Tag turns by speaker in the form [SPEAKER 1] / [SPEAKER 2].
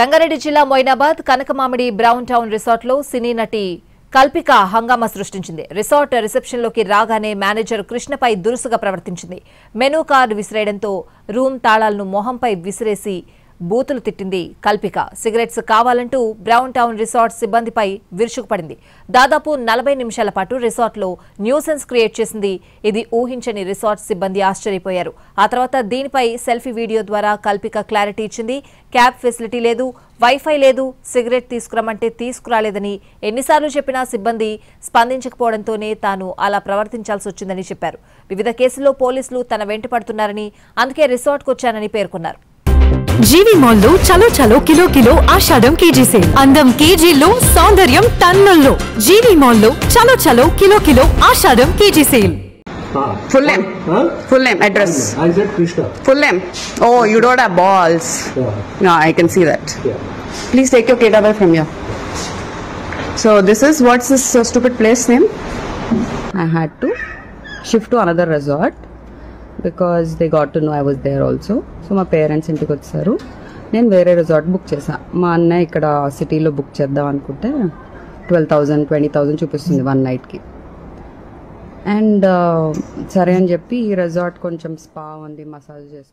[SPEAKER 1] రంగారెడ్డి జిల్లా Moinabad Kanakamamidi brown town resort లో సినీ నటి కల్పిక హంగామా సృష్టించింది. రిసార్ట్ రిసెప్షన్ లోకి రాగానే మేనేజర్ కృష్ణపై దురుసుగా ప్రవర్తించింది. మెనూ కార్డు విసిరేయడంతో రూమ్ తాళాలను మొహంపై విసిరేసి బూతులు తిట్టింది కల్పిక. సిగరెట్స్ కావాలంటూ బ్రౌన్ టౌన్ రిసార్ట్ సిబ్బందిపై విరుచుకుపడింది. దాదాపు 40 నిమిషాల పాటు రిసార్ట్ లో న్యూసెన్స్ క్రియేట్ చేసింది. ఇది ఊహించని రిసార్ట్ సిబ్బంది ఆశ్చర్యపోయారు. ఆ తర్వాత దీనిపై సెల్ఫీ వీడియో ద్వారా కల్పిక క్లారిటీ ఇచ్చింది. క్యాబ్ ఫెసిలిటీ లేదు, వైఫై లేదు, సిగరెట్ తీసుకురమ్మంటే తీసుకురాలేదని ఎన్నిసార్లు చెప్పినా సిబ్బంది స్పందించకపోవడంతోనే తాను అలా ప్రవర్తించాల్సి వచ్చిందని చెప్పారు. వివిధ కేసుల్లో పోలీసులు తన వెంట పడుతున్నారని, అందుకే రిసార్ట్కు వచ్చానని పేర్కొన్నారు.
[SPEAKER 2] జీవి మాల్ లో చలో చలో kilo kilo Ashadham KG sale. అందం కేజీలో, సౌందర్యం టన్నుల్లో. జీవి మాల్ లో చలో చలో kilo kilo Ashadham KG sale.
[SPEAKER 3] Full name. Full name, address.
[SPEAKER 4] I said Krishna.
[SPEAKER 3] Full name. Oh, you don't have balls. No, I can see that. Please take your kid away from here. So this is, what's this stupid place name? I had to shift to another resort because they got to know I was there also. So my parents ఇంటికి వచ్చారు. నేను వేరే resort book చేశాను. మా అన్నయ్య ఇక్కడ సిటీలో book చేద్దాం అనుకుంటే 12,000 20,000 చూపిస్తుంది 1 నైట్కి. అండ్ సరే అని చెప్పి ఈ రిసార్ట్ కొంచెం స్పా ఉంది, మసాజ్ చేసి